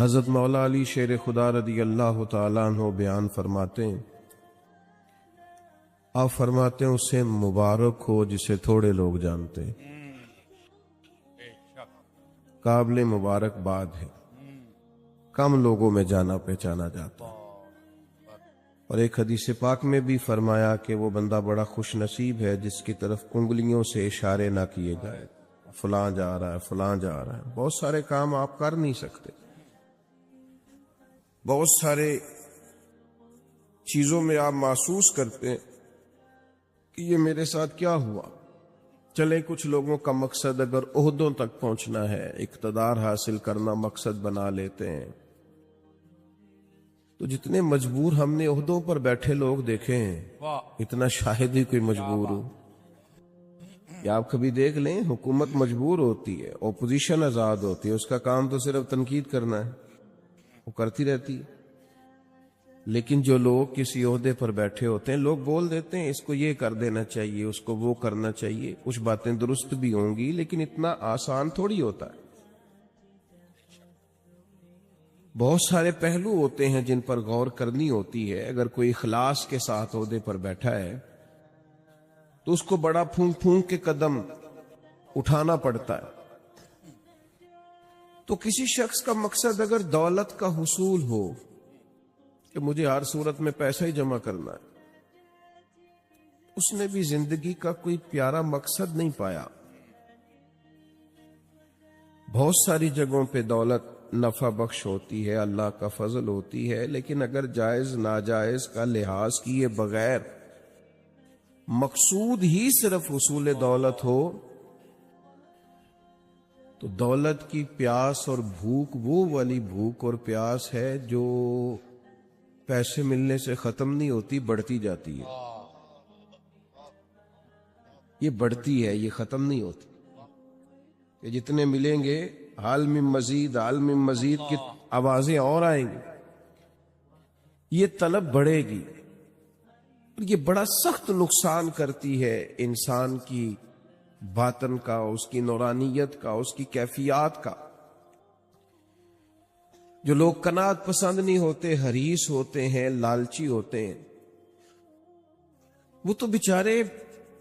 حضرت مولا علی شیر خدا رضی اللہ تعالیٰ عنہ بیان فرماتے ہیں، آپ فرماتے ہیں اسے مبارک ہو جسے تھوڑے لوگ جانتے ہیں، قابل مبارکباد ہے، کم لوگوں میں جانا پہچانا جاتا ہے۔ اور ایک حدیث پاک میں بھی فرمایا کہ وہ بندہ بڑا خوش نصیب ہے جس کی طرف انگلیوں سے اشارے نہ کیے جائے، فلاں جا رہا ہے فلاں جا رہا ہے۔ بہت سارے کام آپ کر نہیں سکتے، بہت سارے چیزوں میں آپ محسوس کرتے ہیں کہ یہ میرے ساتھ کیا ہوا۔ چلے کچھ لوگوں کا مقصد اگر عہدوں تک پہنچنا ہے، اقتدار حاصل کرنا مقصد بنا لیتے ہیں، تو جتنے مجبور ہم نے عہدوں پر بیٹھے لوگ دیکھے ہیں، اتنا شاہد ہی کوئی مجبور ہو۔ یا آپ کبھی دیکھ لیں، حکومت مجبور ہوتی ہے، اپوزیشن آزاد ہوتی ہے، اس کا کام تو صرف تنقید کرنا ہے، وہ کرتی رہتی ہے۔ لیکن جو لوگ کسی عہدے پر بیٹھے ہوتے ہیں، لوگ بول دیتے ہیں اس کو یہ کر دینا چاہیے، اس کو وہ کرنا چاہیے، کچھ باتیں درست بھی ہوں گی لیکن اتنا آسان تھوڑی ہوتا ہے۔ بہت سارے پہلو ہوتے ہیں جن پر غور کرنی ہوتی ہے۔ اگر کوئی اخلاص کے ساتھ عہدے پر بیٹھا ہے تو اس کو بڑا پھونک پھونک کے قدم اٹھانا پڑتا ہے۔ تو کسی شخص کا مقصد اگر دولت کا حصول ہو کہ مجھے ہر صورت میں پیسہ ہی جمع کرنا ہے، اس نے بھی زندگی کا کوئی پیارا مقصد نہیں پایا۔ بہت ساری جگہوں پہ دولت نفع بخش ہوتی ہے، اللہ کا فضل ہوتی ہے، لیکن اگر جائز ناجائز کا لحاظ کیے بغیر مقصود ہی صرف حصول دولت ہو تو دولت کی پیاس اور بھوک وہ والی بھوک اور پیاس ہے جو پیسے ملنے سے ختم نہیں ہوتی، بڑھتی جاتی ہے۔ یہ بڑھتی ہے، یہ ختم نہیں ہوتی کہ جتنے ملیں گے حال میں مزید حال میں مزید کی آوازیں اور آئیں گی، یہ طلب بڑھے گی، یہ بڑا سخت نقصان کرتی ہے انسان کی باطن کا، اس کی نورانیت کا، اس کی کیفیات کا۔ جو لوگ قناعت پسند نہیں ہوتے، حریص ہوتے ہیں، لالچی ہوتے ہیں، وہ تو بیچارے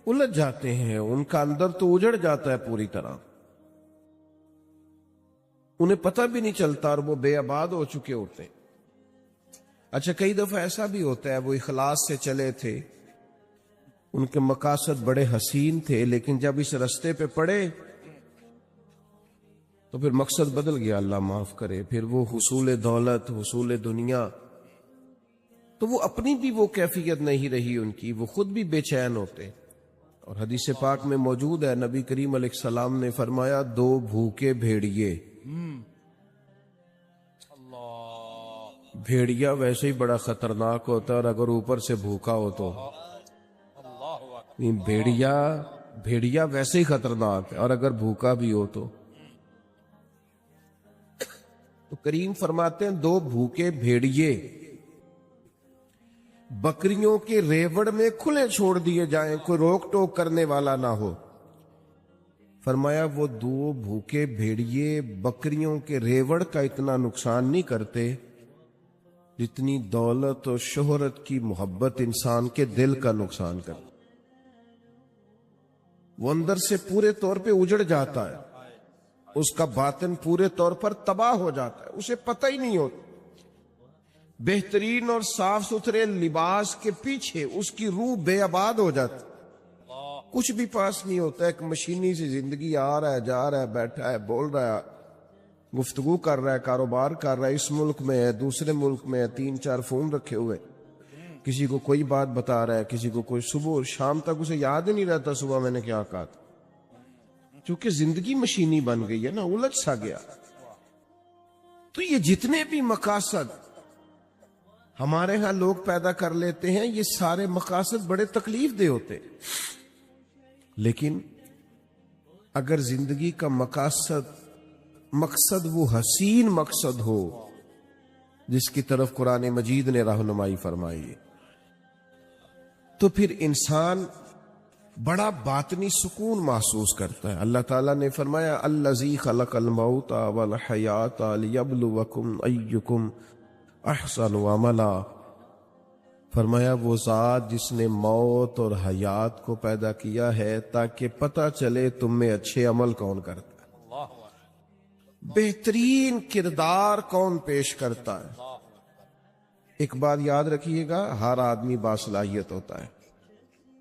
الجھ جاتے ہیں، ان کا اندر تو اجڑ جاتا ہے پوری طرح، انہیں پتہ بھی نہیں چلتا اور وہ بے آباد ہو چکے ہوتے ہیں۔ اچھا، کئی دفعہ ایسا بھی ہوتا ہے وہ اخلاص سے چلے تھے، ان کے مقاصد بڑے حسین تھے، لیکن جب اس رستے پہ پڑے تو پھر مقصد بدل گیا، اللہ معاف کرے، پھر وہ حصول دولت، حصول دنیا، تو وہ اپنی بھی وہ کیفیت نہیں رہی ان کی، وہ خود بھی بے چین ہوتے۔ اور حدیث پاک میں موجود ہے، نبی کریم علیہ السلام نے فرمایا، دو بھوکے بھیڑیے، بھیڑیا ویسے ہی بڑا خطرناک ہوتا ہے، اور اگر اوپر سے بھوکا ہو تو بھیڑیا ویسے ہی خطرناک ہے، اور اگر بھوکا بھی ہو تو کریم فرماتے ہیں دو بھوکے بھیڑیے بکریوں کے ریوڑ میں کھلے چھوڑ دیے جائیں، کوئی روک ٹوک کرنے والا نہ ہو۔ فرمایا وہ دو بھوکے بھیڑیے بکریوں کے ریوڑ کا اتنا نقصان نہیں کرتے جتنی دولت اور شہرت کی محبت انسان کے دل کا نقصان کرتی۔ وہ اندر سے پورے طور پہ اجڑ جاتا ہے، اس کا باطن پورے طور پر تباہ ہو جاتا ہے، اسے پتہ ہی نہیں ہوتا۔ بہترین اور صاف ستھرے لباس کے پیچھے اس کی روح بے آباد ہو جاتی، کچھ بھی پاس نہیں ہوتا، ایک مشینی سی زندگی، آ رہا ہے جا رہا ہے، بیٹھا ہے بول رہا ہے، گفتگو کر رہا ہے، کاروبار کر رہا ہے، اس ملک میں ہے دوسرے ملک میں ہے، 3-4 فون رکھے ہوئے، کسی کو کوئی بات بتا رہا ہے، کسی کو کوئی، صبح اور شام تک اسے یاد ہی نہیں رہتا صبح میں نے کیا کہا تھا، کیونکہ زندگی مشینی بن گئی ہے نا، الجھ سا گیا۔ تو یہ جتنے بھی مقاصد ہمارے ہاں لوگ پیدا کر لیتے ہیں، یہ سارے مقاصد بڑے تکلیف دہ ہوتے، لیکن اگر زندگی کا مقصد وہ حسین مقصد ہو جس کی طرف قرآن مجید نے رہنمائی فرمائی ہے، تو پھر انسان بڑا باطنی سکون محسوس کرتا ہے. اللہ تعالیٰ نے فرمایا الذی خلق الموت والحیات لیبلوکم ایکم احسن عملا. فرمایا وہ ذات جس نے موت اور حیات کو پیدا کیا ہے تاکہ پتہ چلے تم میں اچھے عمل کون کرتا ہے, بہترین کردار کون پیش کرتا ہے. ایک بات یاد رکھیے گا, ہر آدمی باصلاحیت ہوتا ہے.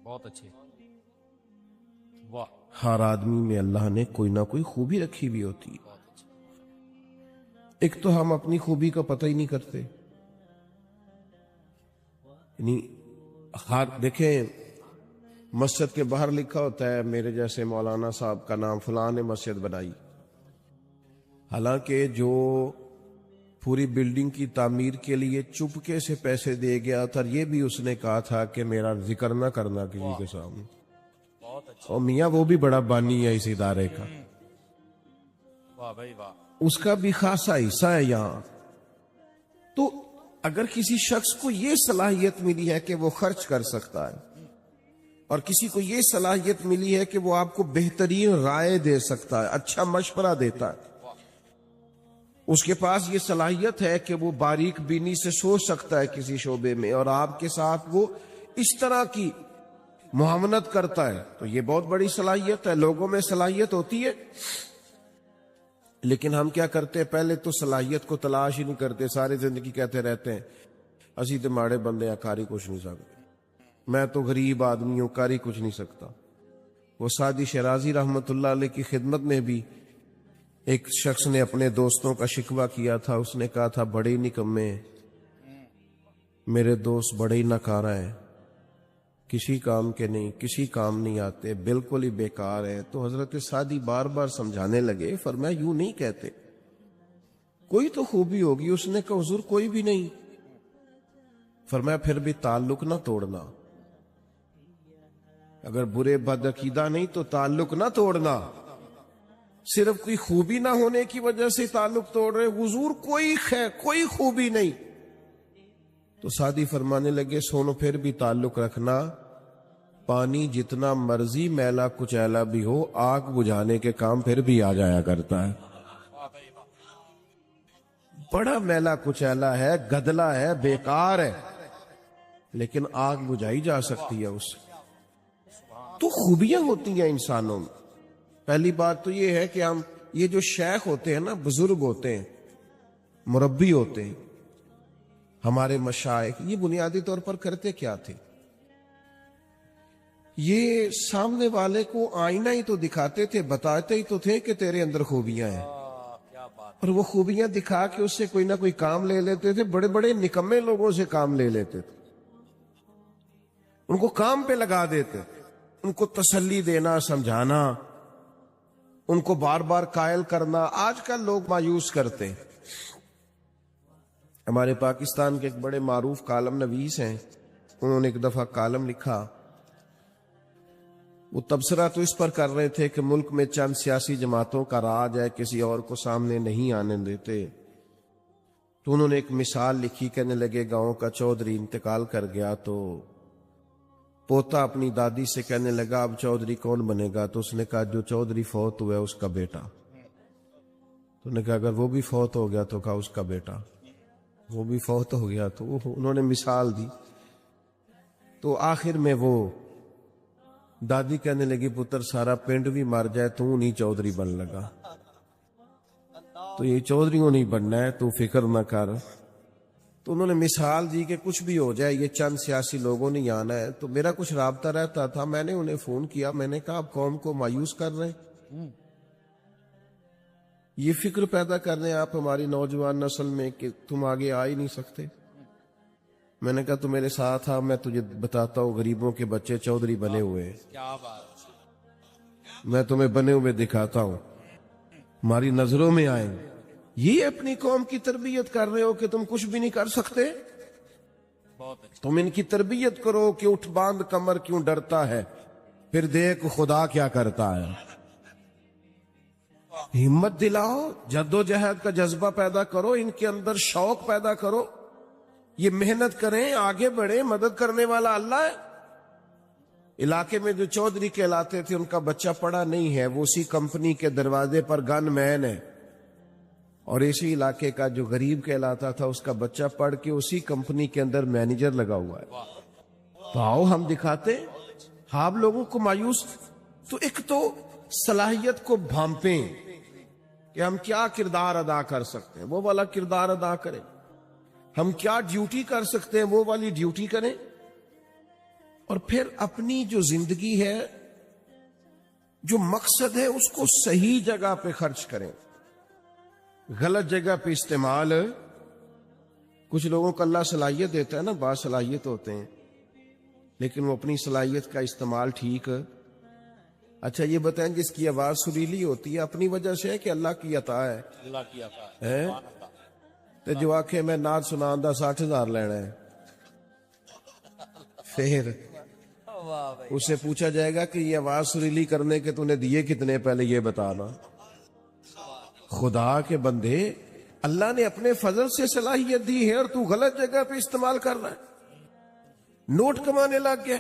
بہت اچھے. واہ. ہر آدمی میں اللہ نے کوئی نہ کوئی خوبی رکھی ہوئی ہوتی ہے. ایک تو ہم اپنی خوبی کا پتہ ہی نہیں کرتے. یعنی دیکھیں مسجد کے باہر لکھا ہوتا ہے میرے جیسے مولانا صاحب کا نام فلاں نے مسجد بنائی, حالانکہ جو پوری بلڈنگ کی تعمیر کے لیے چپکے سے پیسے دے گیا تھا, یہ بھی اس نے کہا تھا کہ میرا ذکر نہ کرنا کسی کے سامنے. اور میاں وہ بھی بڑا بانی ہے اس ادارے کا, واہ بھائی واہ. اس کا بھی خاصا حصہ ہے یہاں. تو اگر کسی شخص کو یہ صلاحیت ملی ہے کہ وہ خرچ کر سکتا ہے, اور کسی کو یہ صلاحیت ملی ہے کہ وہ آپ کو بہترین رائے دے سکتا ہے, اچھا مشورہ دیتا ہے, اس کے پاس یہ صلاحیت ہے کہ وہ باریک بینی سے سوچ سکتا ہے کسی شعبے میں, اور آپ کے ساتھ وہ اس طرح کی معاونت کرتا ہے, تو یہ بہت بڑی صلاحیت ہے. لوگوں میں صلاحیت ہوتی ہے, لیکن ہم کیا کرتے ہیں, پہلے تو صلاحیت کو تلاش ہی نہیں کرتے, ساری زندگی کہتے رہتے ہیں اسی تو ماڑے بندے ہیں, کاری کچھ نہیں سکتے, میں تو غریب آدمی ہوں, کاری کچھ نہیں سکتا. وہ سعدی شیرازی رحمت اللہ علیہ کی خدمت میں بھی ایک شخص نے اپنے دوستوں کا شکوہ کیا تھا. اس نے کہا تھا بڑے نکمے, میرے دوست بڑے ہی ناکارہ ہیں, کسی کام کے نہیں, کسی کام نہیں آتے, بالکل ہی بیکار ہے. تو حضرت سعدی بار بار سمجھانے لگے, فرمایا یوں نہیں کہتے, کوئی تو خوبی ہوگی. اس نے کہا حضور کوئی بھی نہیں. فرمایا پھر بھی تعلق نہ توڑنا, اگر برے بدعقیدہ نہیں تو تعلق نہ توڑنا. صرف کوئی خوبی نہ ہونے کی وجہ سے تعلق توڑ رہے, حضور کوئی خوبی نہیں. تو سعدی فرمانے لگے سونو پھر بھی تعلق رکھنا, پانی جتنا مرضی میلا کچیلا بھی ہو, آگ بجھانے کے کام پھر بھی آ جایا کرتا ہے. بڑا میلا کچیلا ہے, گدلا ہے, بیکار ہے, لیکن آگ بجھائی جا سکتی ہے اس سے. تو خوبیاں ہوتی ہیں انسانوں میں. پہلی بات تو یہ ہے کہ ہم یہ جو شیخ ہوتے ہیں نا, بزرگ ہوتے ہیں, مربی ہوتے ہیں, ہمارے مشائخ, یہ بنیادی طور پر کرتے کیا تھے؟ یہ سامنے والے کو آئینہ ہی تو دکھاتے تھے, بتاتے ہی تو تھے کہ تیرے اندر خوبیاں ہیں, اور وہ خوبیاں دکھا کے اس سے کوئی نہ کوئی کام لے لیتے تھے. بڑے بڑے نکمے لوگوں سے کام لے لیتے تھے, ان کو کام پہ لگا دیتے, ان کو تسلی دینا, سمجھانا, ان کو بار بار قائل کرنا. آج کل لوگ مایوس کرتے ہیں. ہمارے پاکستان کے ایک بڑے معروف کالم نویس ہیں, انہوں نے ایک دفعہ کالم لکھا. وہ تبصرہ تو اس پر کر رہے تھے کہ ملک میں چند سیاسی جماعتوں کا راج ہے, کسی اور کو سامنے نہیں آنے دیتے. تو انہوں نے ایک مثال لکھی, کہنے لگے گاؤں کا چودھری انتقال کر گیا تو پوتا اپنی دادی سے کہنے لگا اب چودھری کون بنے گا؟ تو اس نے کہا جو چودھری فوت ہوا ہے اس کا بیٹا. تو نے کہا اگر وہ بھی فوت ہو گیا تو کہا اس کا بیٹا. وہ بھی فوت ہو گیا تو انہوں نے مثال دی. تو آخر میں وہ دادی کہنے لگی پتر سارا پنڈ بھی مر جائے تو نہیں چودھری بن لگا, تو یہ چودھریوں نہیں بننا ہے, تو فکر نہ کر. تو انہوں نے مثال دی کہ کچھ بھی ہو جائے, یہ چند سیاسی لوگوں نے آنا ہے. تو میرا کچھ رابطہ رہتا تھا, میں نے انہیں فون کیا, میں نے کہا آپ قوم کو مایوس کر رہے ہیں, یہ فکر پیدا کر رہے ہیں آپ ہماری نوجوان نسل میں کہ تم آگے آ ہی نہیں سکتے. میں نے کہا تو میرے ساتھ آ, میں تجھے بتاتا ہوں غریبوں کے بچے چودھری بنے ہوئے ہیں, کیا بات, میں تمہیں بنے ہوئے دکھاتا ہوں, ہماری نظروں میں آئیں. یہ اپنی قوم کی تربیت کر رہے ہو کہ تم کچھ بھی نہیں کر سکتے. تم ان کی تربیت کرو کہ اٹھ باندھ کمر کیوں ڈرتا ہے, پھر دیکھ خدا کیا کرتا ہے. ہمت دلاؤ, جد و جہد کا جذبہ پیدا کرو, ان کے اندر شوق پیدا کرو, یہ محنت کریں, آگے بڑھیں, مدد کرنے والا اللہ ہے. علاقے میں جو چودھری کہلاتے تھے ان کا بچہ پڑھا نہیں ہے، وہ اسی کمپنی کے دروازے پر گن مین ہے، اور اسی علاقے کا جو غریب کہلاتا تھا اس کا بچہ پڑھ کے اسی کمپنی کے اندر مینیجر لگا ہوا ہے۔ تو آؤ ہم دکھاتے آپ لوگوں کو مایوس، تو ایک تو صلاحیت کو بھانپیں کہ ہم کیا کردار ادا کر سکتے ہیں، وہ والا کردار ادا کریں، ہم کیا ڈیوٹی کر سکتے ہیں وہ والی ڈیوٹی کریں، اور پھر اپنی جو زندگی ہے، جو مقصد ہے، اس کو صحیح جگہ پہ خرچ کریں، غلط جگہ پہ استعمال۔ کچھ لوگوں کو اللہ صلاحیت دیتا ہے نا، باصلاحیت ہوتے ہیں، لیکن وہ اپنی صلاحیت کا استعمال ٹھیک۔ اچھا یہ بتائیں، جس کی آواز سریلی ہوتی ہے اپنی وجہ سے ہے کہ اللہ کی عطا ہے؟ اللہ کی عطا ہے تو جو آنکھیں میں نعت سنان دا 60,000 لینا ہے، پھر اس سے پوچھا جائے گا کہ یہ آواز سریلی کرنے کے تو نے دیے کتنے، پہلے یہ بتانا۔ خدا کے بندے، اللہ نے اپنے فضل سے صلاحیت دی ہے اور تو غلط جگہ پہ استعمال کر رہا ہے، نوٹ کمانے لگ گیا،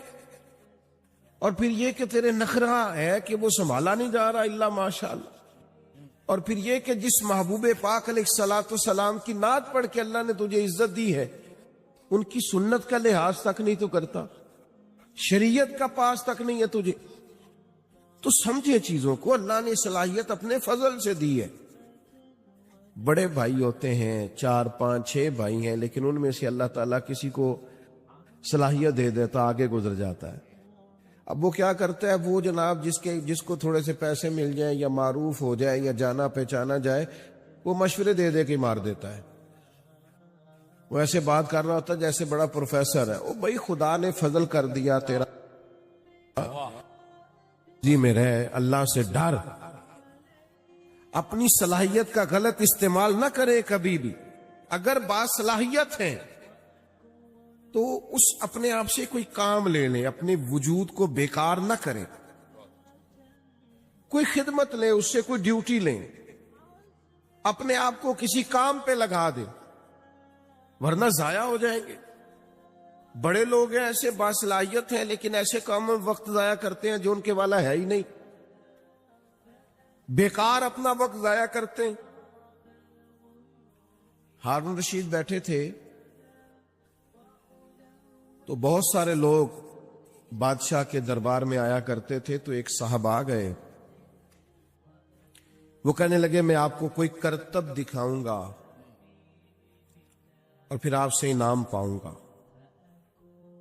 اور پھر یہ کہ تیرے نخرہ ہے کہ وہ سنبھالا نہیں جا رہا الا ماشاءاللہ، اور پھر یہ کہ جس محبوب پاک علیہ الصلوۃ والسلام کی نعت پڑھ کے اللہ نے تجھے عزت دی ہے، ان کی سنت کا لحاظ تک نہیں تو کرتا، شریعت کا پاس تک نہیں ہے تجھے۔ تو سمجھے چیزوں کو، اللہ نے صلاحیت اپنے فضل سے دی ہے۔ بڑے بھائی ہوتے ہیں، 4 5 6 بھائی ہیں، لیکن ان میں سے اللہ تعالیٰ کسی کو صلاحیت دے دیتا، آگے گزر جاتا ہے۔ اب وہ کیا کرتا ہے، وہ جناب جس کو تھوڑے سے پیسے مل جائیں یا معروف ہو جائے یا جانا پہچانا جائے، وہ مشورے دے دے کے مار دیتا ہے۔ وہ ایسے بات کر رہا ہوتا ہے جیسے بڑا پروفیسر ہے۔ او بھائی، خدا نے فضل کر دیا تیرا، جی میں رہے، اللہ سے ڈر، اپنی صلاحیت کا غلط استعمال نہ کرے کبھی بھی۔ اگر باصلاحیت ہے تو اس اپنے آپ سے کوئی کام لے لیں، اپنے وجود کو بیکار نہ کریں، کوئی خدمت لیں، اس سے کوئی ڈیوٹی لیں، اپنے آپ کو کسی کام پہ لگا دیں، ورنہ ضائع ہو جائیں گے۔ بڑے لوگ ہیں ایسے باصلاحیت ہیں، لیکن ایسے کاموں میں وقت ضائع کرتے ہیں جو ان کے والا ہے ہی نہیں، بیکار اپنا وقت ضائع کرتے ہیں۔ ہارون رشید بیٹھے تھے تو بہت سارے لوگ بادشاہ کے دربار میں آیا کرتے تھے، تو ایک صاحب آ گئے، وہ کہنے لگے میں آپ کو کوئی کرتب دکھاؤں گا اور پھر آپ سے انعام پاؤں گا۔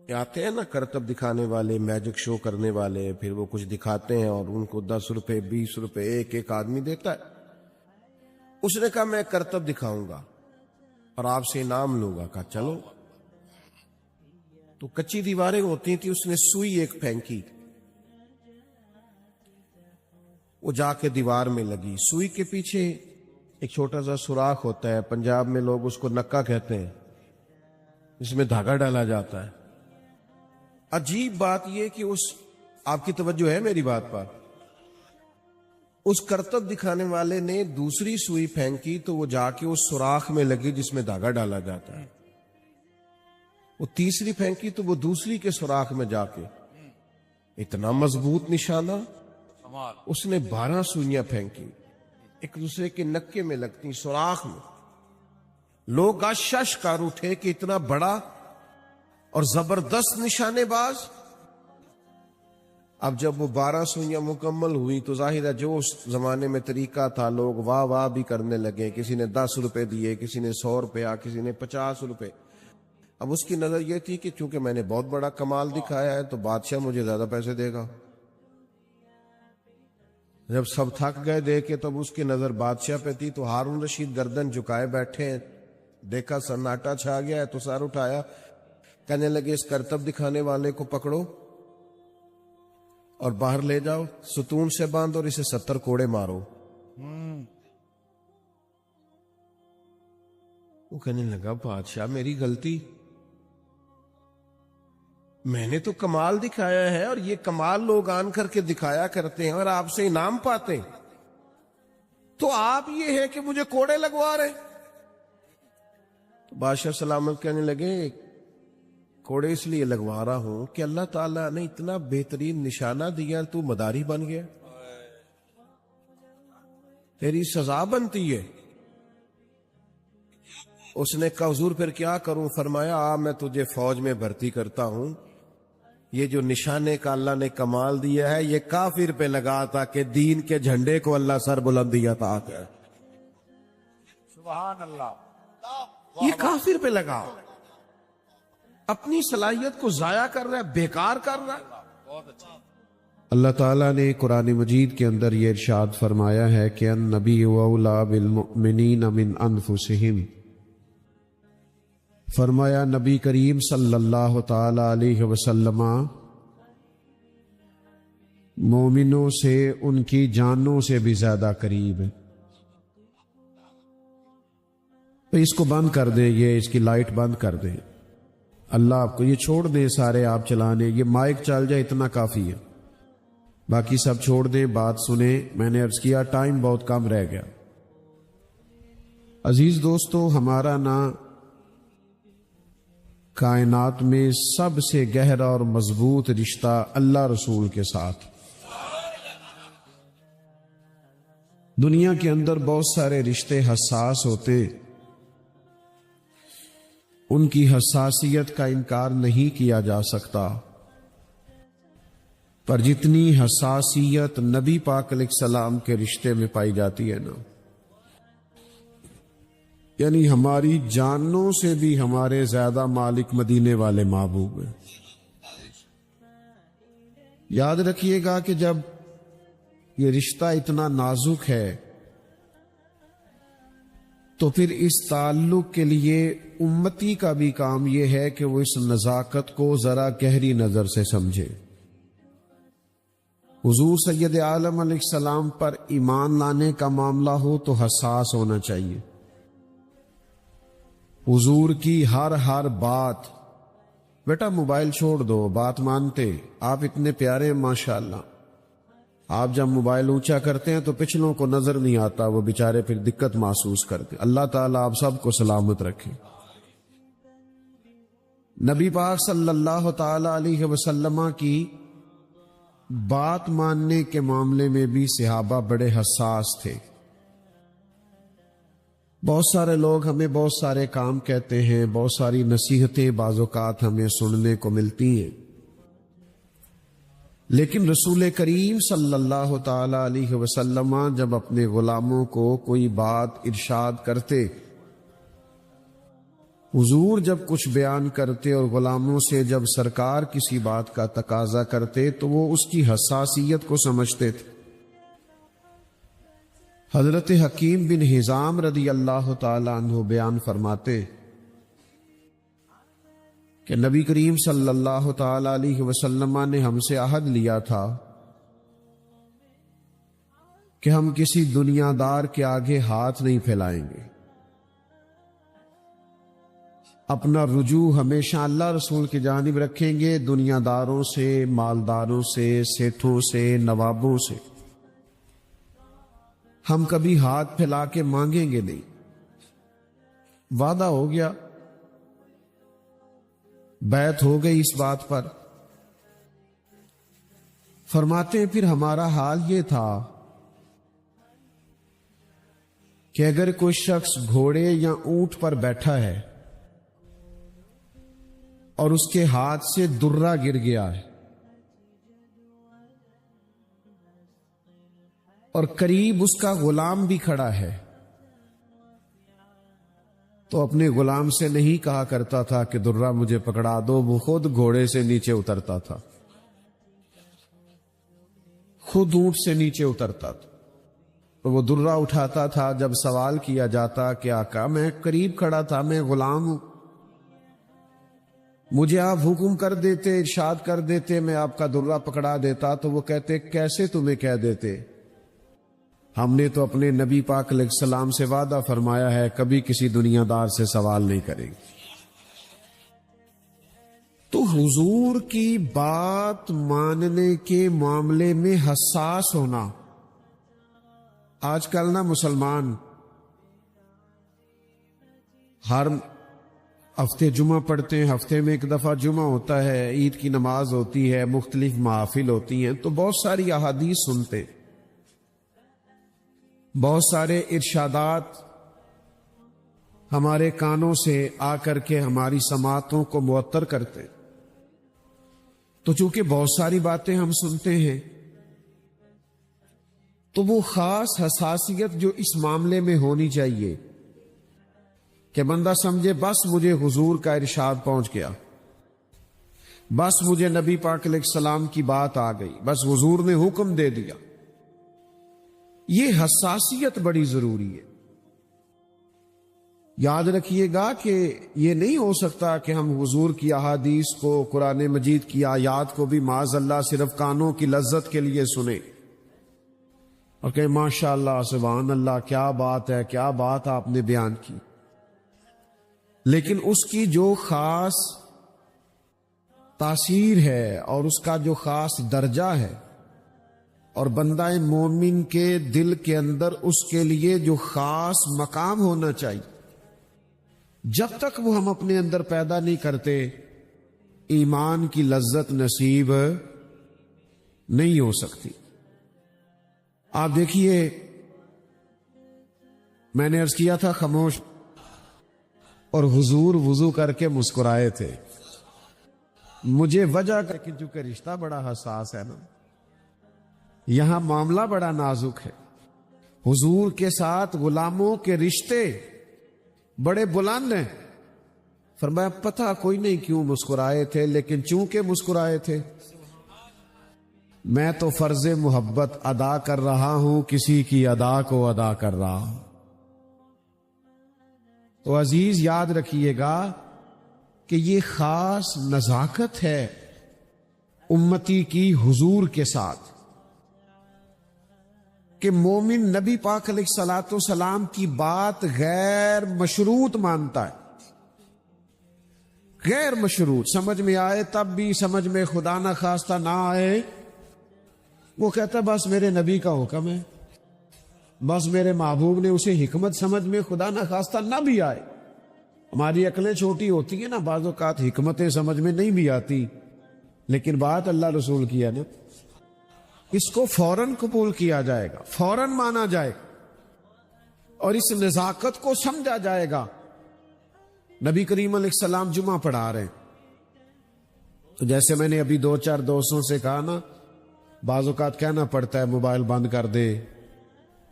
یہ آتے ہیں نا کرتب دکھانے والے، میجک شو کرنے والے، پھر وہ کچھ دکھاتے ہیں اور ان کو 10 روپے 20 روپے ایک آدمی دیتا ہے۔ اس نے کہا میں کرتب دکھاؤں گا اور آپ سے انعام لوں گا۔ کہا چلو۔ تو کچی دیواریں ہوتی تھی، اس نے سوئی ایک پھینکی، وہ جا کے دیوار میں لگی۔ سوئی کے پیچھے ایک چھوٹا سا سوراخ ہوتا ہے، پنجاب میں لوگ اس کو نکا کہتے ہیں، جس میں دھاگا ڈالا جاتا ہے۔ عجیب بات یہ کہ آپ کی توجہ ہے میری بات پر، اس کرتب دکھانے والے نے دوسری سوئی پھینکی تو وہ جا کے اس سوراخ میں لگی جس میں دھاگا ڈالا جاتا ہے۔ وہ تیسری پھینکی تو وہ دوسری کے سوراخ میں جا کے، اتنا مضبوط نشانہ۔ اس نے 12 سوئیاں پھینکی، ایک دوسرے کے نکے میں لگتی، سوراخ میں۔ لوگ آشش کار اٹھے کہ اتنا بڑا اور زبردست نشانے باز۔ اب جب وہ 12 سوئیاں مکمل ہوئی تو ظاہر ہے جو اس زمانے میں طریقہ تھا، لوگ واہ واہ بھی کرنے لگے، کسی نے 10 روپے دیے، کسی نے 100 روپیہ، کسی نے 50 روپے۔ اب اس کی نظر یہ تھی کہ چونکہ میں نے بہت بڑا کمال دکھایا ہے تو بادشاہ مجھے زیادہ پیسے دے گا۔ جب سب تھک گئے دے کے تب اس کی نظر بادشاہ پہ تھی، تو ہارون رشید گردن جھکائے بیٹھے ہیں، دیکھا سناٹا چھا گیا ہے تو سر اٹھایا، کہنے لگے اس کرتب دکھانے والے کو پکڑو اور باہر لے جاؤ، ستون سے باندھ اور اسے 70 کوڑے مارو۔ وہ کہنے لگا بادشاہ میری غلطی، میں نے تو کمال دکھایا ہے اور یہ کمال لوگ آن کر کے دکھایا کرتے ہیں اور آپ سے انعام پاتے ہیں، تو آپ یہ ہے کہ مجھے کوڑے لگوا رہے۔ تو بادشاہ سلامت کہنے لگے کوڑے اس لیے لگوا رہا ہوں کہ اللہ تعالیٰ نے اتنا بہترین نشانہ دیا، تو مداری بن گیا، تیری سزا بنتی ہے۔ اس نے کہا حضور پھر کیا کروں؟ فرمایا میں تجھے فوج میں بھرتی کرتا ہوں، یہ جو نشانے کا اللہ نے کمال دیا ہے یہ کافر پہ لگا تھا کہ دین کے جھنڈے کو اللہ سر بلندی عطا کر، سبحان اللہ، یہ کافر پہ لگا، اپنی صلاحیت کو ضائع کر رہا ہے، بیکار کر رہا ہے۔ بہت اچھا۔ اللہ تعالیٰ نے قرآن مجید کے اندر یہ ارشاد فرمایا ہے کہ النبی اولا بالمؤمنین من انفسہم، فرمایا نبی کریم صلی اللہ تعالی علیہ وسلم مومنوں سے ان کی جانوں سے بھی زیادہ قریب ہے۔ تو اس کو بند کر دیں، یہ اس کی لائٹ بند کر دیں، اللہ آپ کو یہ چھوڑ دیں، سارے آپ چلانے، یہ مائک چل جائے اتنا کافی ہے، باقی سب چھوڑ دیں، بات سنیں۔ میں نے عرض کیا ٹائم بہت کم رہ گیا۔ عزیز دوستو، ہمارا نا کائنات میں سب سے گہرا اور مضبوط رشتہ اللہ رسول کے ساتھ۔ دنیا کے اندر بہت سارے رشتے حساس ہوتے، ان کی حساسیت کا انکار نہیں کیا جا سکتا، پر جتنی حساسیت نبی پاک علیہ السلام کے رشتے میں پائی جاتی ہے نا، یعنی ہماری جانوں سے بھی ہمارے زیادہ مالک مدینے والے محبوب ہیں۔ یاد رکھیے گا کہ جب یہ رشتہ اتنا نازک ہے تو پھر اس تعلق کے لیے امتی کا بھی کام یہ ہے کہ وہ اس نزاکت کو ذرا گہری نظر سے سمجھے۔ حضور سید عالم علیہ السلام پر ایمان لانے کا معاملہ ہو تو حساس ہونا چاہیے۔ حضور کی ہر بات، بیٹا موبائل چھوڑ دو، بات مانتے، آپ اتنے پیارے ماشاءاللہ، آپ جب موبائل اونچا کرتے ہیں تو پچھلوں کو نظر نہیں آتا، وہ بیچارے پھر دقت محسوس کرتے۔ اللہ تعالیٰ آپ سب کو سلامت رکھے۔ نبی پاک صلی اللہ تعالی علیہ وسلم کی بات ماننے کے معاملے میں بھی صحابہ بڑے حساس تھے۔ بہت سارے لوگ ہمیں بہت سارے کام کہتے ہیں، بہت ساری نصیحتیں بعض اوقات ہمیں سننے کو ملتی ہیں، لیکن رسول کریم صلی اللہ تعالی علیہ وسلم جب اپنے غلاموں کو کوئی بات ارشاد کرتے، حضور جب کچھ بیان کرتے اور غلاموں سے جب سرکار کسی بات کا تقاضا کرتے تو وہ اس کی حساسیت کو سمجھتے تھے۔ حضرت حکیم بن حزام رضی اللہ تعالی عنہ بیان فرماتے کہ نبی کریم صلی اللہ تعالی علیہ وسلم نے ہم سے عہد لیا تھا کہ ہم کسی دنیا دار کے آگے ہاتھ نہیں پھیلائیں گے، اپنا رجوع ہمیشہ اللہ رسول کی جانب رکھیں گے، دنیا داروں سے، مالداروں سے، سیٹھوں سے، نوابوں سے ہم کبھی ہاتھ پھیلا کے مانگیں گے نہیں۔ وعدہ ہو گیا، بیعت ہو گئی اس بات پر۔ فرماتے پھر ہمارا حال یہ تھا کہ اگر کوئی شخص گھوڑے یا اونٹ پر بیٹھا ہے اور اس کے ہاتھ سے درہ گر گیا ہے اور قریب اس کا غلام بھی کھڑا ہے تو اپنے غلام سے نہیں کہا کرتا تھا کہ درہ مجھے پکڑا دو، وہ خود گھوڑے سے نیچے اترتا تھا، خود اونٹ سے نیچے اترتا تھا، تو وہ درہ اٹھاتا تھا۔ جب سوال کیا جاتا کہ آقا میں قریب کھڑا تھا، میں غلام ہوں، مجھے آپ حکم کر دیتے، ارشاد کر دیتے، میں آپ کا درہ پکڑا دیتا، تو وہ کہتے کیسے تمہیں کہہ دیتے، ہم نے تو اپنے نبی پاک علیہ السلام سے وعدہ فرمایا ہے کبھی کسی دنیا دار سے سوال نہیں کریں گے۔ تو حضور کی بات ماننے کے معاملے میں حساس ہونا، آج کل نا مسلمان ہفتے جمعہ پڑھتے ہیں، ہفتے میں ایک دفعہ جمعہ ہوتا ہے، عید کی نماز ہوتی ہے، مختلف محافل ہوتی ہیں، تو بہت ساری احادیث سنتے، بہت سارے ارشادات ہمارے کانوں سے آ کر کے ہماری سماعتوں کو معطر کرتے. تو چونکہ بہت ساری باتیں ہم سنتے ہیں، تو وہ خاص حساسیت جو اس معاملے میں ہونی چاہیے کہ بندہ سمجھے بس مجھے حضور کا ارشاد پہنچ گیا، بس مجھے نبی پاک علیہ السلام کی بات آ گئی، بس حضور نے حکم دے دیا. یہ حساسیت بڑی ضروری ہے. یاد رکھیے گا کہ یہ نہیں ہو سکتا کہ ہم حضور کی احادیث کو، قرآن مجید کی آیات کو بھی معاذ اللہ صرف کانوں کی لذت کے لیے سنیں اور کہ ماشاء اللہ سبحان اللہ کیا بات ہے، کیا بات آپ نے بیان کی، لیکن اس کی جو خاص تاثیر ہے اور اس کا جو خاص درجہ ہے اور بندہ مومن کے دل کے اندر اس کے لیے جو خاص مقام ہونا چاہیے، جب تک وہ ہم اپنے اندر پیدا نہیں کرتے ایمان کی لذت نصیب نہیں ہو سکتی. آپ دیکھیے، میں نے عرض کیا تھا خاموش، اور حضور وضو کر کے مسکرائے تھے. مجھے وجہ کر کے چونکہ رشتہ بڑا حساس ہے نا، یہاں معاملہ بڑا نازک ہے. حضور کے ساتھ غلاموں کے رشتے بڑے بلند ہیں. فرمایا پتہ کوئی نہیں کیوں مسکرائے تھے، لیکن چونکہ مسکرائے تھے میں تو فرض محبت ادا کر رہا ہوں، کسی کی ادا کو ادا کر رہا ہوں. تو عزیز یاد رکھیے گا کہ یہ خاص نزاکت ہے امتی کی حضور کے ساتھ کہ مومن نبی پاک علیہ الصلوۃ والسلام کی بات غیر مشروط مانتا ہے. غیر مشروط، سمجھ میں آئے تب بھی، سمجھ میں خدا نہ خواستہ نہ آئے، وہ کہتا بس میرے نبی کا حکم ہے، بس میرے محبوب نے اسے حکمت سمجھ میں خدا نہ خواستہ نہ بھی آئے. ہماری عقلیں چھوٹی ہوتی ہیں نا، بعض اوقات حکمتیں سمجھ میں نہیں بھی آتی، لیکن بات اللہ رسول کی ہے نا، اس کو فوراً قبول کیا جائے گا، فوراً مانا جائے گا اور اس نزاکت کو سمجھا جائے گا. نبی کریم علیہ السلام جمعہ پڑھا رہے ہیں، تو جیسے میں نے ابھی 2-4 دوستوں سے کہا نا، بعض اوقات کہنا پڑتا ہے موبائل بند کر دے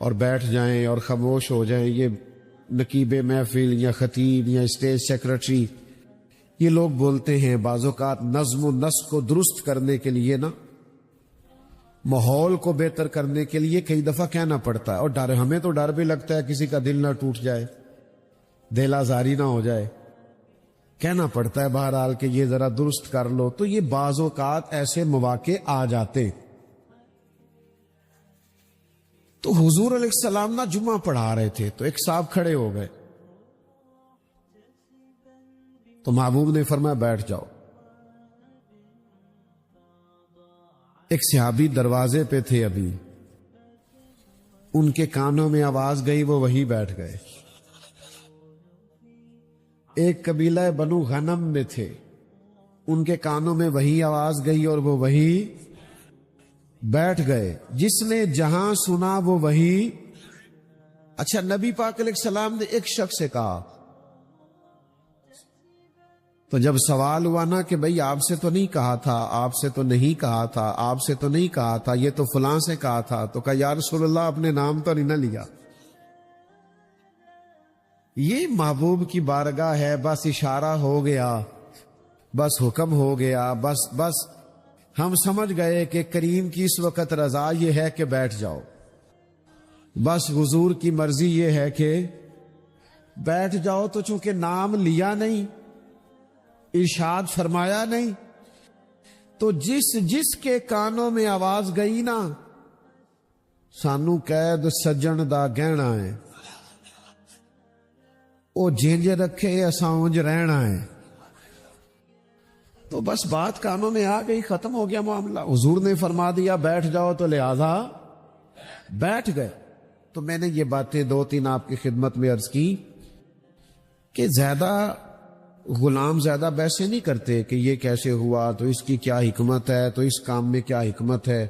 اور بیٹھ جائیں اور خاموش ہو جائیں. یہ نقیب محفل یا خطیب یا اسٹیج سیکرٹری یہ لوگ بولتے ہیں، بعض اوقات نظم و نسق کو درست کرنے کے لیے نا، ماحول کو بہتر کرنے کے لیے کئی دفعہ کہنا پڑتا ہے. اور ڈر، ہمیں تو ڈر بھی لگتا ہے کسی کا دل نہ ٹوٹ جائے، دل آزاری نہ ہو جائے، کہنا پڑتا ہے بہرحال کہ یہ ذرا درست کر لو. تو یہ بعض اوقات ایسے مواقع آ جاتے. تو حضور علیہ السلام نا جمعہ پڑھا رہے تھے، تو ایک صاحب کھڑے ہو گئے، تو محبوب نے فرمایا بیٹھ جاؤ. ایک صحابی دروازے پہ تھے، ابھی ان کے کانوں میں آواز گئی، وہ وہی بیٹھ گئے. ایک قبیلہ بنو غنم میں تھے، ان کے کانوں میں وہی آواز گئی اور وہ وہی بیٹھ گئے. جس نے جہاں سنا وہ وہی. اچھا، نبی پاک علیہ السلام نے ایک شخص سے کہا، تو جب سوال ہوا نا کہ بھئی آپ سے تو نہیں کہا تھا، آپ سے تو نہیں کہا تھا، آپ سے تو نہیں کہا تھا، یہ تو فلاں سے کہا تھا، تو کہا یا رسول اللہ اپنے نام تو نہیں نہ لیا. یہ محبوب کی بارگاہ ہے، بس اشارہ ہو گیا، بس حکم ہو گیا، بس ہم سمجھ گئے کہ کریم کی اس وقت رضا یہ ہے کہ بیٹھ جاؤ، بس حضور کی مرضی یہ ہے کہ بیٹھ جاؤ. تو چونکہ نام لیا نہیں، ارشاد فرمایا نہیں، تو جس کے کانوں میں آواز گئی نا، سانو قید سجن دا گہنا ہے، او جھنج رکھے اساں اونج رہنا ہے. تو بس بات کانوں میں آ گئی، ختم ہو گیا معاملہ. حضور نے فرما دیا بیٹھ جاؤ، تو لہذا بیٹھ گئے. تو میں نے یہ باتیں 2-3 آپ کی خدمت میں عرض کی کہ زیادہ غلام زیادہ بحثیں نہیں کرتے کہ یہ کیسے ہوا، تو اس کی کیا حکمت ہے، تو اس کام میں کیا حکمت ہے.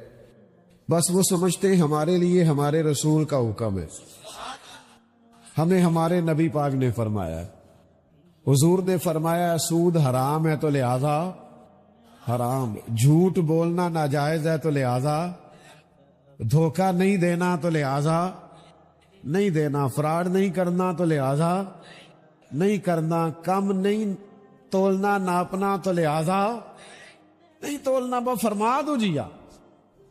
بس وہ سمجھتے ہیں ہمارے لیے ہمارے رسول کا حکم ہے، ہمیں ہمارے نبی پاک نے فرمایا ہے. حضور نے فرمایا سود حرام ہے تو لہذا حرام، جھوٹ بولنا ناجائز ہے تو لہذا، دھوکہ نہیں دینا تو لہذا نہیں دینا، فراڈ نہیں کرنا تو لہذا نہیں کرنا، کم نہیں تولنا ناپنا تو لہذا نہیں تولنا. بس فرما دو جی.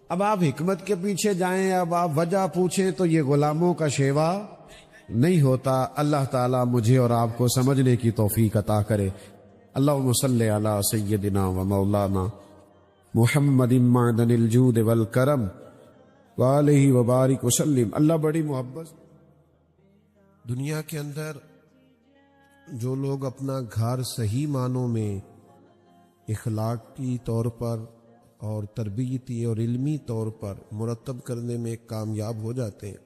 اب آپ حکمت کے پیچھے جائیں، اب آپ وجہ پوچھیں تو یہ غلاموں کا شیوا نہیں ہوتا. اللہ تعالیٰ مجھے اور آپ کو سمجھنے کی توفیق عطا کرے. اللہم صلی علی سیدنا و مولانا محمد معدن الجود والکرم وآلہ وبارک وسلم. اللہ بڑی محبت. دنیا کے اندر جو لوگ اپنا گھر صحیح معنوں میں اخلاقی طور پر اور تربیتی اور علمی طور پر مرتب کرنے میں کامیاب ہو جاتے ہیں،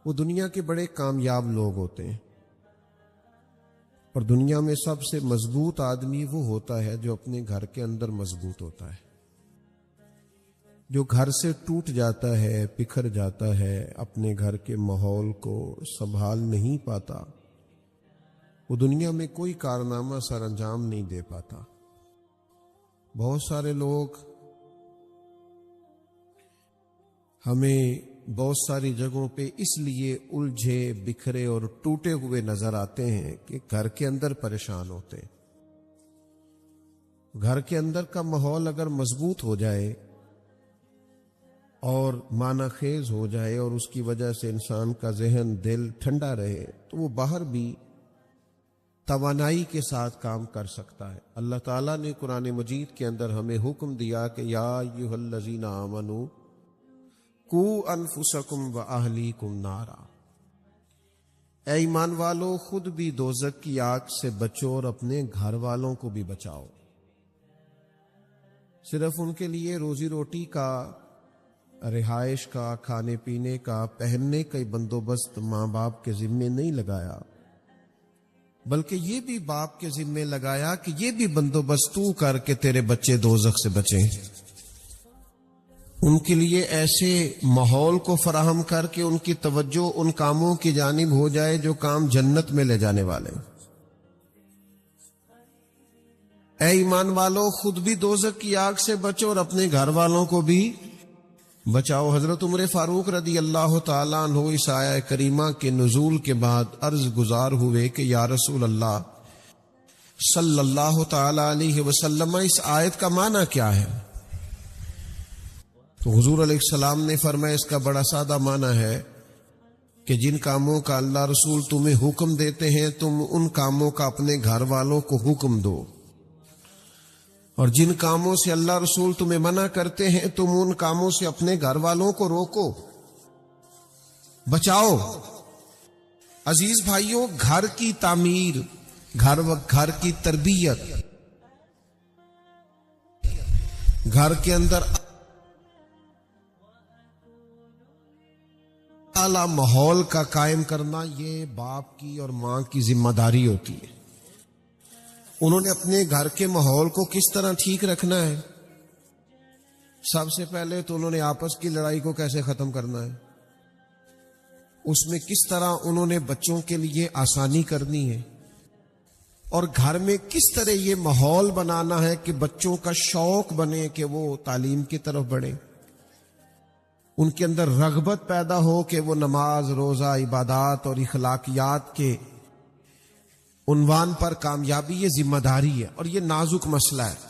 وہ دنیا کے بڑے کامیاب لوگ ہوتے ہیں. اور دنیا میں سب سے مضبوط آدمی وہ ہوتا ہے جو اپنے گھر کے اندر مضبوط ہوتا ہے. جو گھر سے ٹوٹ جاتا ہے، بکھر جاتا ہے، اپنے گھر کے ماحول کو سنبھال نہیں پاتا، وہ دنیا میں کوئی کارنامہ سر انجام نہیں دے پاتا. بہت سارے لوگ ہمیں بہت ساری جگہوں پہ اس لیے الجھے بکھرے اور ٹوٹے ہوئے نظر آتے ہیں کہ گھر کے اندر پریشان ہوتے ہیں. گھر کے اندر کا ماحول اگر مضبوط ہو جائے اور معنی خیز ہو جائے اور اس کی وجہ سے انسان کا ذہن دل ٹھنڈا رہے تو وہ باہر بھی توانائی کے ساتھ کام کر سکتا ہے. اللہ تعالیٰ نے قرآن مجید کے اندر ہمیں حکم دیا کہ یا ایھا الذین آمنوا قوا انفسکم واہلیکم نارا، اے ایمان والو خود بھی دوزخ کی آگ سے بچو اور اپنے گھر والوں کو بھی بچاؤ. صرف ان کے لیے روزی روٹی کا، رہائش کا، کھانے پینے کا، پہننے کا بندوبست ماں باپ کے ذمے نہیں لگایا، بلکہ یہ بھی باپ کے ذمے لگایا کہ یہ بھی بندوبست تو کر کے تیرے بچے دوزخ سے بچیں. ان کے لیے ایسے ماحول کو فراہم کر کے ان کی توجہ ان کاموں کی جانب ہو جائے جو کام جنت میں لے جانے والے. اے ایمان والو خود بھی دوزخ کی آگ سے بچو اور اپنے گھر والوں کو بھی بچاؤ. حضرت عمر فاروق رضی اللہ تعالیٰ عنہ اس آیہ کریمہ کے نزول کے بعد عرض گزار ہوئے کہ یا رسول اللہ صلی اللہ تعالیٰ علیہ وسلم، اس آیت کا معنی کیا ہے؟ تو حضور علیہ السلام نے فرمایا اس کا بڑا سادہ معنی ہے کہ جن کاموں کا اللہ رسول تمہیں حکم دیتے ہیں تم ان کاموں کا اپنے گھر والوں کو حکم دو، اور جن کاموں سے اللہ رسول تمہیں منع کرتے ہیں تم ان کاموں سے اپنے گھر والوں کو روکو، بچاؤ. عزیز بھائیوں، گھر کی تعمیر، گھر کی تربیت، گھر کے اندر اعلیٰ ماحول کا قائم کرنا یہ باپ کی اور ماں کی ذمہ داری ہوتی ہے. انہوں نے اپنے گھر کے ماحول کو کس طرح ٹھیک رکھنا ہے؟ سب سے پہلے تو انہوں نے آپس کی لڑائی کو کیسے ختم کرنا ہے، اس میں کس طرح انہوں نے بچوں کے لیے آسانی کرنی ہے، اور گھر میں کس طرح یہ ماحول بنانا ہے کہ بچوں کا شوق بنے کہ وہ تعلیم کی طرف بڑھیں، ان کے اندر رغبت پیدا ہو کہ وہ نماز، روزہ، عبادات اور اخلاقیات کے عنوان پر کامیابی. یہ ذمہ داری ہے اور یہ نازک مسئلہ ہے.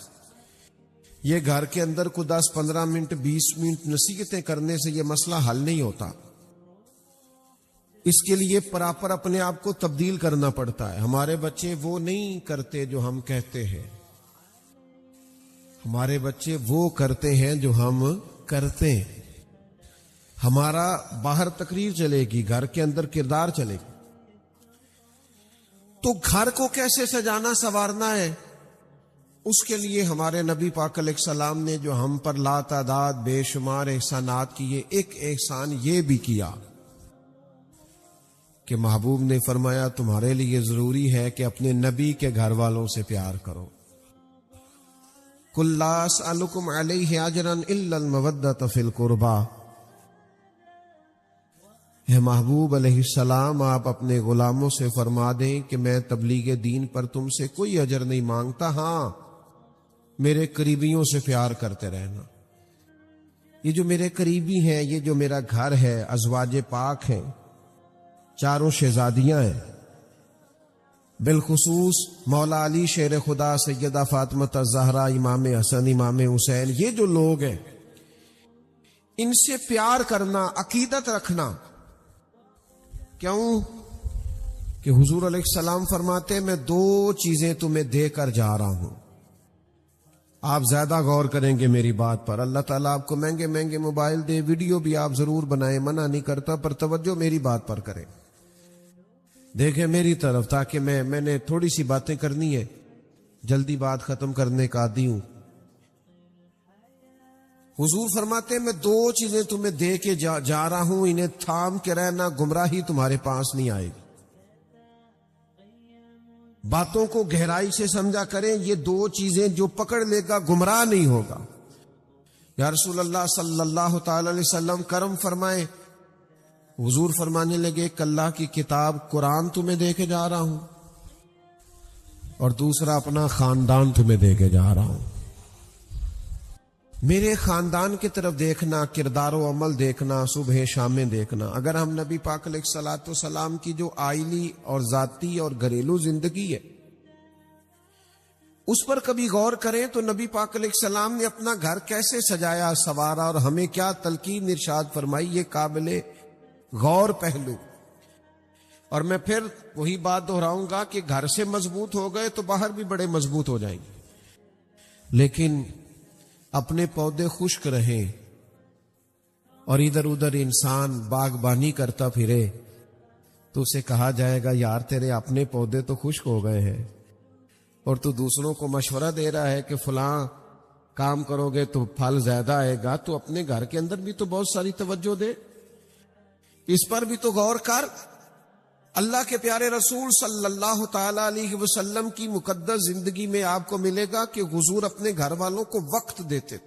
یہ گھر کے اندر کو 10-15 منٹ 20 منٹ نصیحتیں کرنے سے یہ مسئلہ حل نہیں ہوتا. اس کے لیے پراپر اپنے آپ کو تبدیل کرنا پڑتا ہے. ہمارے بچے وہ نہیں کرتے جو ہم کہتے ہیں، ہمارے بچے وہ کرتے ہیں جو ہم کرتے ہیں. ہمارا باہر تقریر چلے گی، گھر کے اندر کردار چلے گی. تو گھر کو کیسے سجانا سنوارنا ہے، اس کے لیے ہمارے نبی پاک علیہ السلام نے جو ہم پر لا تعداد بے شمار احسانات کیے، ایک احسان یہ بھی کیا کہ محبوب نے فرمایا تمہارے لیے ضروری ہے کہ اپنے نبی کے گھر والوں سے پیار کرو. قُلْ لَا أَسْأَلُكُمْ عَلَيْهِ أَجْرًا إِلَّا الْمَوَدَّةَ فِي الْقُرْبَى. اے محبوب علیہ السلام، آپ اپنے غلاموں سے فرما دیں کہ میں تبلیغ دین پر تم سے کوئی اجر نہیں مانگتا، ہاں میرے قریبیوں سے پیار کرتے رہنا. یہ جو میرے قریبی ہیں، یہ جو میرا گھر ہے، ازواج پاک ہیں، چاروں شہزادیاں ہیں، بالخصوص مولا علی شیر خدا، سیدہ فاطمہ الزہرا، امام حسن، امام حسین، یہ جو لوگ ہیں ان سے پیار کرنا، عقیدت رکھنا. کیوں؟ کہ حضور علیہ السلام فرماتے ہیں میں 2 چیزیں تمہیں دے کر جا رہا ہوں. آپ زیادہ غور کریں گے میری بات پر. اللہ تعالیٰ آپ کو مہنگے مہنگے موبائل دے، ویڈیو بھی آپ ضرور بنائیں، منع نہیں کرتا، پر توجہ میری بات پر کریں، دیکھیں میری طرف، تاکہ میں نے تھوڑی سی باتیں کرنی ہے، جلدی بات ختم کرنے کا عادی ہوں. حضور فرماتے ہیں میں 2 چیزیں تمہیں دے کے جا رہا ہوں، انہیں تھام کے رہنا، گمراہی تمہارے پاس نہیں آئے گی. باتوں کو گہرائی سے سمجھا کریں، یہ 2 چیزیں جو پکڑ لے گا گمراہ نہیں ہوگا. یا رسول اللہ صلی اللہ تعالی علیہ وسلم کرم فرمائیں. حضور فرمانے لگے کہ اللہ کی کتاب قرآن تمہیں دے کے جا رہا ہوں، اور دوسرا اپنا خاندان تمہیں دے کے جا رہا ہوں. میرے خاندان کی طرف دیکھنا، کردار و عمل دیکھنا، صبح شامیں دیکھنا. اگر ہم نبی پاک علیہ الصلوۃ والسلام کی جو آئلی اور ذاتی اور گھریلو زندگی ہے اس پر کبھی غور کریں تو نبی پاک علیہ السلام نے اپنا گھر کیسے سجایا سوارا اور ہمیں کیا تلقین ارشاد فرمائی، یہ قابل غور پہلو. اور میں پھر وہی بات دہراؤں گا کہ گھر سے مضبوط ہو گئے تو باہر بھی بڑے مضبوط ہو جائیں گے. لیکن اپنے پودے خشک رہیں اور ادھر ادھر انسان باغبانی کرتا پھرے تو اسے کہا جائے گا یار تیرے اپنے پودے تو خشک ہو گئے ہیں اور تو دوسروں کو مشورہ دے رہا ہے کہ فلاں کام کرو گے تو پھل زیادہ آئے گا. تو اپنے گھر کے اندر بھی تو بہت ساری توجہ دے، اس پر بھی تو غور کر. اللہ کے پیارے رسول صلی اللہ تعالی علیہ وسلم کی مقدس زندگی میں آپ کو ملے گا کہ حضور اپنے گھر والوں کو وقت دیتے.